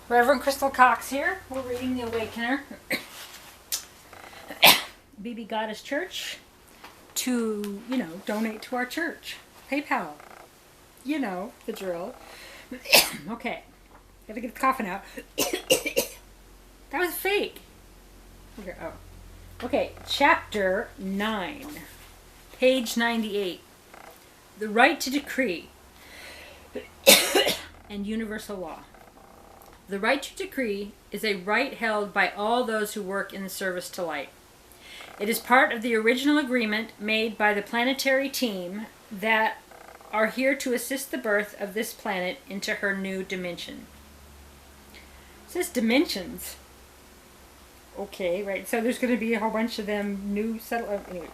Reverend Crystal Cox here. We're reading the Awakener. BB Goddess Church to, donate to our church. PayPal. You know, the drill. Okay. Gotta get the coughing out. That was fake. Okay, Okay, chapter 9. Page 98. The right to decree and universal law. The right to decree is a right held by all those who work in the service to light. It is part of the original agreement made by the planetary team that are here to assist the birth of this planet into her new dimension. It says dimensions. Okay, right. So there's going to be a whole bunch of them new anyway.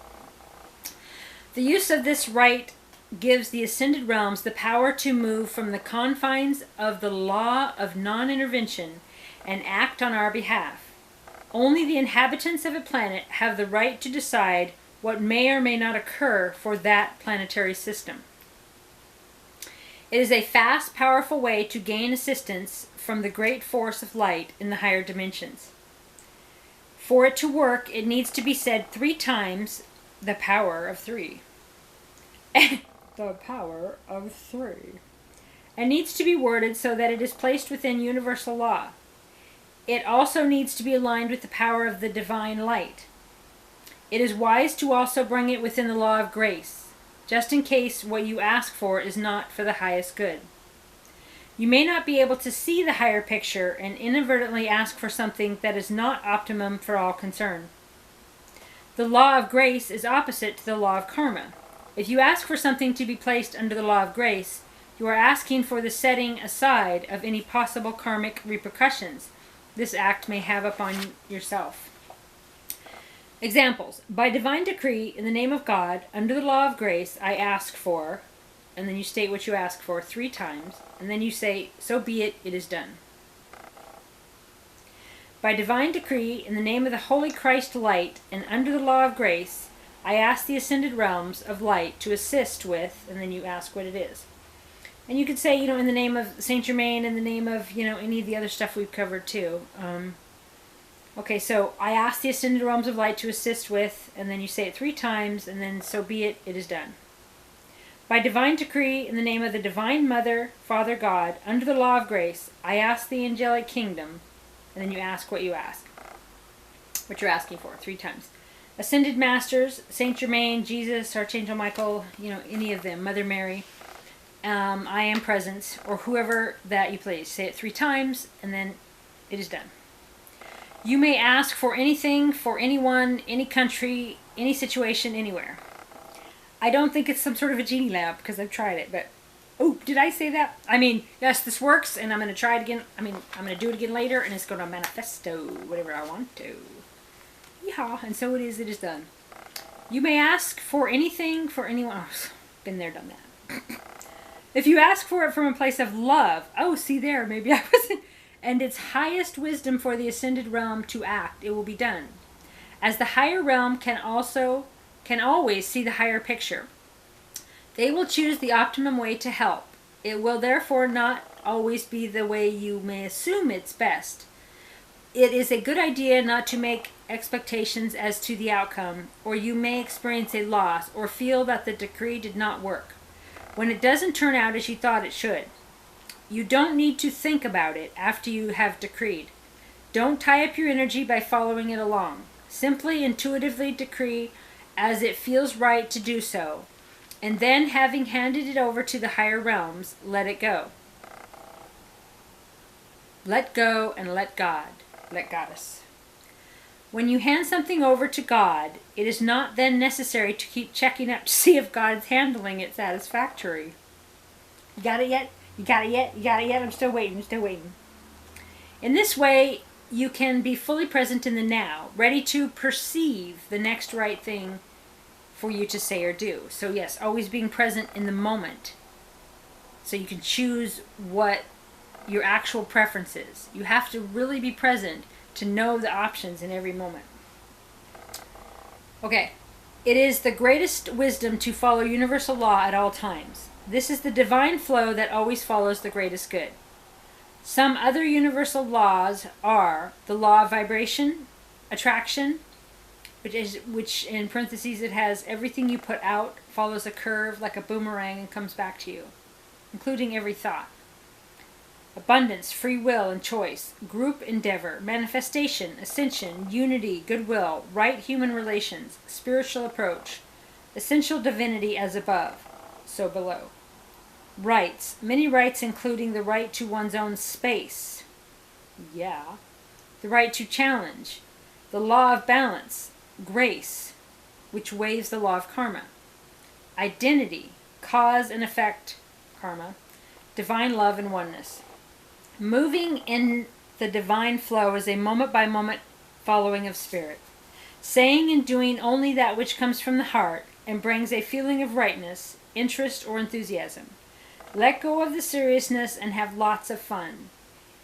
The use of this right gives the ascended realms the power to move from the confines of the law of non-intervention and act on our behalf. Only the inhabitants of a planet have the right to decide what may or may not occur for that planetary system. It is a fast, powerful way to gain assistance from the great force of light in the higher dimensions. For it to work, it needs to be said 3 times, the power of 3. The power of 3. And needs to be worded so that it is placed within universal law. It also needs to be aligned with the power of the divine light. It is wise to also bring it within the law of grace, just in case what you ask for is not for the highest good. You may not be able to see the higher picture and inadvertently ask for something that is not optimum for all concerned. The law of grace is opposite to the law of karma. If you ask for something to be placed under the law of grace, you are asking for the setting aside of any possible karmic repercussions this act may have upon yourself. Examples. By divine decree, in the name of God, under the law of grace, I ask for, and then you state what you ask for 3 times, and then you say, so be it, it is done. By divine decree, in the name of the Holy Christ light, and under the law of grace, I ask the ascended realms of light to assist with, and then you ask what it is. And you could say, in the name of Saint Germain, in the name of, any of the other stuff we've covered too. Okay, so I ask the ascended realms of light to assist with, and then you say it 3 times, and then so be it, it is done. By divine decree, in the name of the Divine Mother, Father God, under the law of grace, I ask the angelic kingdom, and then you ask what you ask. What you're asking for, 3 times. Ascended Masters, Saint Germain, Jesus, Archangel Michael, any of them, Mother Mary, I am present, or whoever that you please. Say it 3 times, and then it is done. You may ask for anything, for anyone, any country, any situation, anywhere. I don't think it's some sort of a genie lamp, because I've tried it, but... Oh, did I say that? Yes, this works, and I'm going to try it again. I'm going to do it again later, and it's going to manifesto whatever I want to. Yeehaw, and so it is done. You may ask for anything, for anyone. Oh, been there, done that. If you ask for it from a place of love, see there, maybe I wasn't, and its highest wisdom for the ascended realm to act, it will be done. As the higher realm can always see the higher picture. They will choose the optimum way to help. It will therefore not always be the way you may assume it's best. It is a good idea not to make expectations as to the outcome, or you may experience a loss or feel that the decree did not work when it doesn't turn out as you thought it should. You don't need to think about it after you have decreed. Don't tie up your energy by following it along. Simply intuitively decree as it feels right to do so, and then having handed it over to the higher realms, let it go. Let go and let God. Let Goddess. When you hand something over to God, it is not then necessary to keep checking up to see if God is handling it satisfactorily. You got it yet? You got it yet? You got it yet? I'm still waiting. In this way, you can be fully present in the now, ready to perceive the next right thing for you to say or do. So yes, always being present in the moment. So you can choose what your actual preference is. You have to really be present to know the options in every moment. Okay. It is the greatest wisdom to follow universal law at all times. This is the divine flow that always follows the greatest good. Some other universal laws are the law of vibration, attraction, which in parentheses it has everything you put out follows a curve like a boomerang and comes back to you, including every thought. Abundance, free will and choice, group endeavor, manifestation, ascension, unity, goodwill, right human relations, spiritual approach, essential divinity as above, so below. Rights, many rights including the right to one's own space. Yeah. The right to challenge, the law of balance, grace, which waives the law of karma. Identity, cause and effect, karma, divine love and oneness. Moving in the divine flow is a moment-by-moment following of spirit. Saying and doing only that which comes from the heart and brings a feeling of rightness, interest, or enthusiasm. Let go of the seriousness and have lots of fun.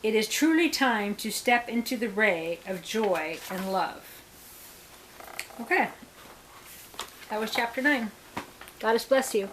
It is truly time to step into the ray of joy and love. Okay. That was chapter 9. Goddess bless you.